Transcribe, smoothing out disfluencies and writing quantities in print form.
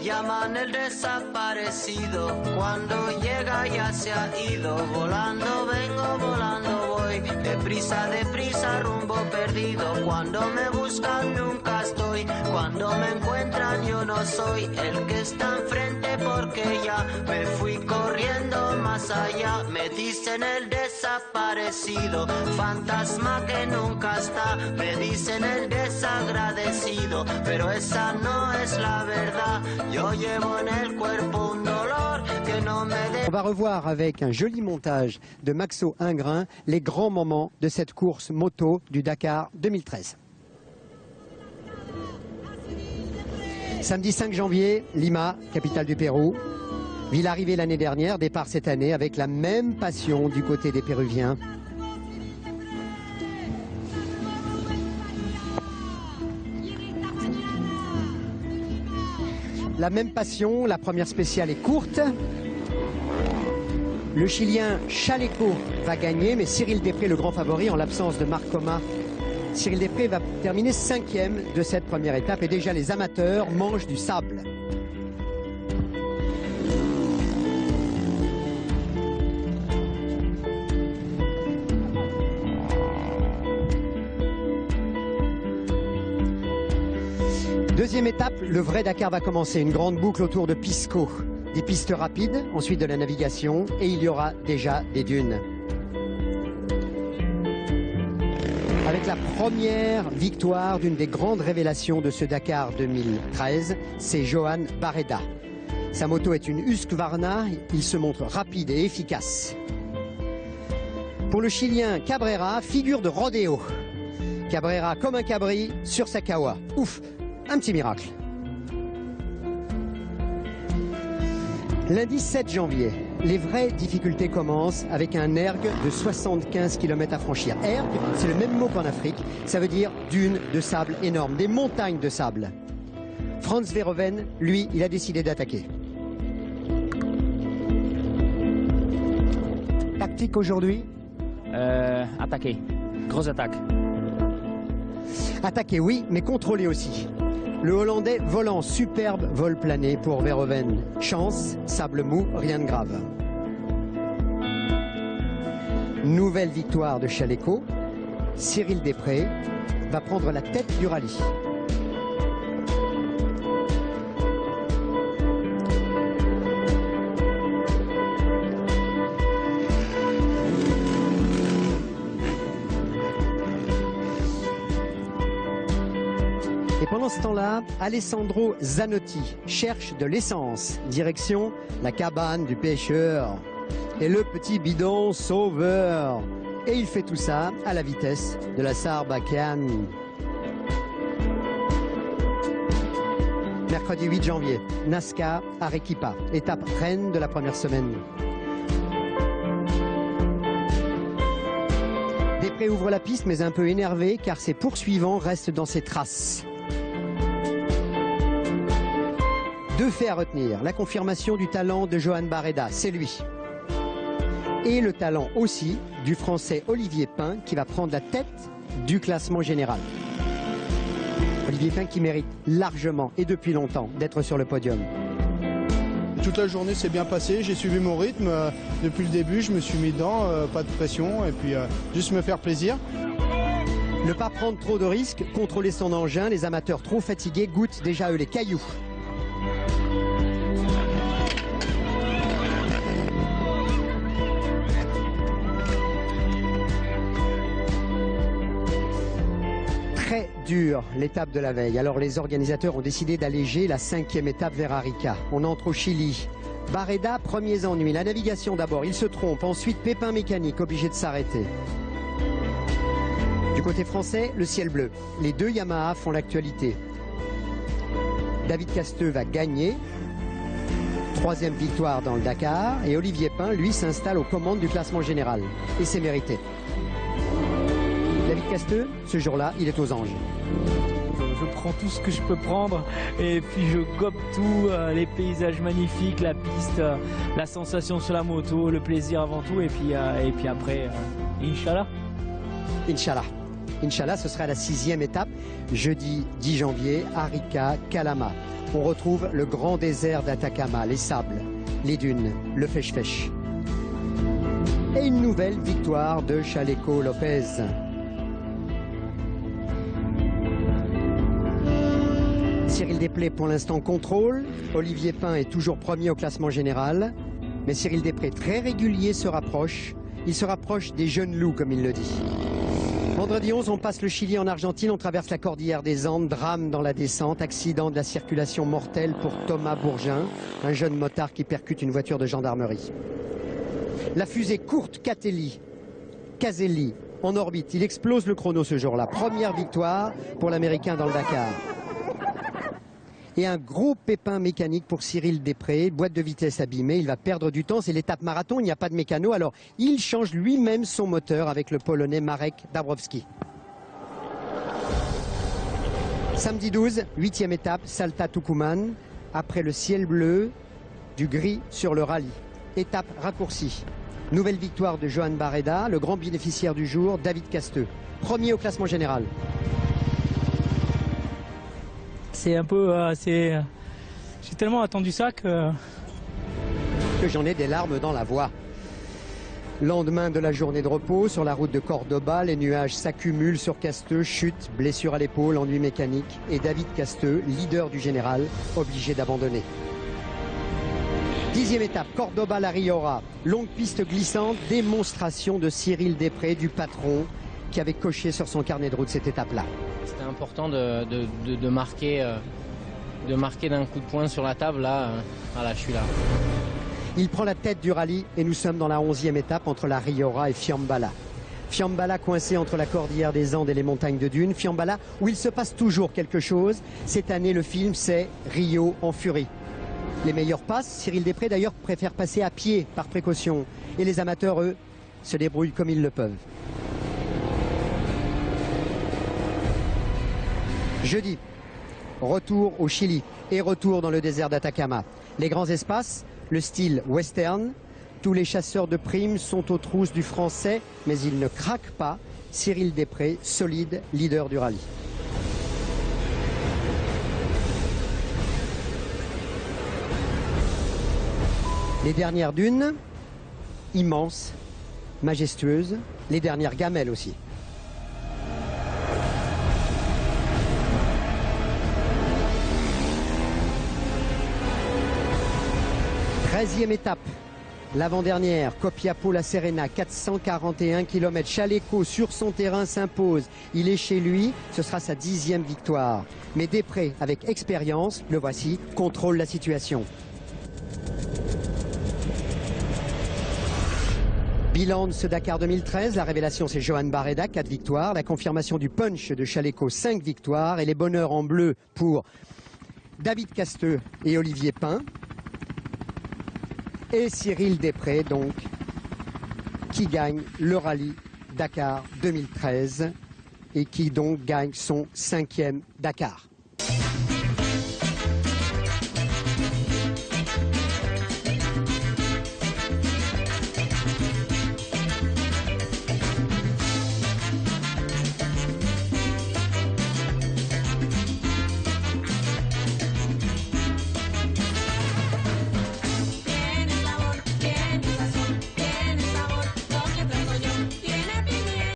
llaman el desaparecido. Cuando llega ya se ha ido. Volando vengo, volando voy. Deprisa, rumbo perdido. Cuando me buscan nunca estoy. Cuando me encuentran yo no soy el que está enfrente porque ya me fui corriendo más allá. Me dicen el desaparecido, fantasma que nunca está. Me dicen el desagradecido, pero esa no es la verdad. Yo llevo en el cuerpo un dolor que no me deja. On va revoir avec un joli montage de Maxo Ingrin les grands moments de cette course moto du Dakar 2013. Samedi 5 janvier, Lima, capitale du Pérou. Ville arrivée l'année dernière, départ cette année avec la même passion du côté des Péruviens. La même passion, la première spéciale est courte. Le Chilien Chaleco va gagner, mais Cyril Després, le grand favori, en l'absence de Marc Coma. Cyril Després va terminer 5e de cette première étape et déjà les amateurs mangent du sable. Deuxième étape, le vrai Dakar va commencer. Une grande boucle autour de Pisco. Des pistes rapides, ensuite de la navigation et il y aura déjà des dunes. Avec la première victoire d'une des grandes révélations de ce Dakar 2013, c'est Johan Barreda. Sa moto est une Husqvarna, il se montre rapide et efficace. Pour le Chilien Cabrera, figure de rodéo. Cabrera comme un cabri sur sa Kawa. Ouf, un petit miracle. Lundi 7 janvier, les vraies difficultés commencent avec un erg de 75 km à franchir. Erg, c'est le même mot qu'en Afrique, ça veut dire dune de sable énorme, des montagnes de sable. Franz Verhoeven, lui, il a décidé d'attaquer. Tactique aujourd'hui? Attaquer, grosse attaque. Attaquer oui, mais contrôler aussi. Le Hollandais volant, superbe vol plané pour Verhoeven. Chance, sable mou, rien de grave. Nouvelle victoire de Chaleco. Cyril Després va prendre la tête du rallye. Et pendant ce temps-là, Alessandro Zanotti cherche de l'essence. Direction la cabane du pêcheur. Et le petit bidon sauveur. Et il fait tout ça à la vitesse de la Sarbacane. Mercredi 8 janvier, Nazca Arequipa, étape reine de la première semaine. Després ouvre la piste mais un peu énervé car ses poursuivants restent dans ses traces. Deux faits à retenir, la confirmation du talent de Johan Barreda, c'est lui. Et le talent aussi du Français Olivier Pain qui va prendre la tête du classement général. Olivier Pain qui mérite largement et depuis longtemps d'être sur le podium. Toute la journée s'est bien passée, j'ai suivi mon rythme. Depuis le début, je me suis mis dedans, pas de pression et puis juste me faire plaisir. Ne pas prendre trop de risques, contrôler son engin, les amateurs trop fatigués goûtent déjà eux les cailloux. Très dure l'étape de la veille. Alors les organisateurs ont décidé d'alléger la 5e étape vers Arica. On entre au Chili. Barreda, premiers ennuis. La navigation d'abord, il se trompe. Ensuite, pépin mécanique, obligé de s'arrêter. Du côté français, le ciel bleu. Les deux Yamaha font l'actualité. David Casteux va gagner. 3e victoire dans le Dakar. Et Olivier Pain, lui, s'installe aux commandes du classement général. Et c'est mérité. David Casteux, ce jour-là, il est aux anges. Je prends tout ce que je peux prendre et puis je gobe tout, les paysages magnifiques, la piste, la sensation sur la moto, le plaisir avant tout et puis après, Inch'Allah. Inch'Allah. Inch'Allah, ce sera la 6e étape, jeudi 10 janvier, Arica, Calama. On retrouve le grand désert d'Atacama, les sables, les dunes, le fèche-fèche. Et une nouvelle victoire de Chaleco Lopez. Cyril Després pour l'instant contrôle. Olivier Pain est toujours premier au classement général. Mais Cyril Després, très régulier, se rapproche. Il se rapproche des jeunes loups, comme il le dit. Vendredi 11, on passe le Chili en Argentine. On traverse la cordillère des Andes. Drame dans la descente. Accident de la circulation mortelle pour Thomas Bourgin, un jeune motard qui percute une voiture de gendarmerie. La fusée courte Caselli en orbite. Il explose le chrono ce jour-là. Première victoire pour l'Américain dans le Dakar. Et un gros pépin mécanique pour Cyril Després, boîte de vitesse abîmée, il va perdre du temps, c'est l'étape marathon, il n'y a pas de mécano, alors il change lui-même son moteur avec le Polonais Marek Dabrowski. Samedi 12, 8e étape, Salta Tucumán, après le ciel bleu, du gris sur le rallye. Étape raccourcie. Nouvelle victoire de Johan Barreda, le grand bénéficiaire du jour, David Casteux, premier au classement général. C'est un peu... j'ai tellement attendu ça que j'en ai des larmes dans la voix. Lendemain de la journée de repos, sur la route de Cordoba, les nuages s'accumulent sur Casteux, chute, blessure à l'épaule, ennui mécanique. Et David Casteux, leader du général, obligé d'abandonner. 10e étape, Cordoba-La Riora. Longue piste glissante, démonstration de Cyril Després, du patron, qui avait coché sur son carnet de route cette étape-là. C'était important de marquer d'un coup de poing sur la table. Là, voilà, je suis là. Il prend la tête du rallye et nous sommes dans la 11e étape entre la Riora et Fiambala. Fiambala coincé entre la cordillère des Andes et les montagnes de dunes. Fiambala où il se passe toujours quelque chose. Cette année, le film, c'est Rio en furie. Les meilleures passes, Cyril Després d'ailleurs préfère passer à pied par précaution. Et les amateurs, eux, se débrouillent comme ils le peuvent. Jeudi, retour au Chili et retour dans le désert d'Atacama. Les grands espaces, le style western. Tous les chasseurs de primes sont aux trousses du français, mais ils ne craquent pas. Cyril Després, solide, leader du rallye. Les dernières dunes, immenses, majestueuses. Les dernières gamelles aussi. 13e étape, l'avant-dernière, Copiapó-La Serena, 441 km. Chaleco sur son terrain s'impose. Il est chez lui, ce sera sa 10e victoire. Mais Després, avec expérience, le voici, contrôle la situation. Bilan de ce Dakar 2013, la révélation c'est Johan Barreda, 4 victoires. La confirmation du punch de Chaleco, 5 victoires. Et les bonheurs en bleu pour David Casteux et Olivier Pain. Et Cyril Després, donc, qui gagne le rallye Dakar 2013 et qui donc gagne son 5e Dakar.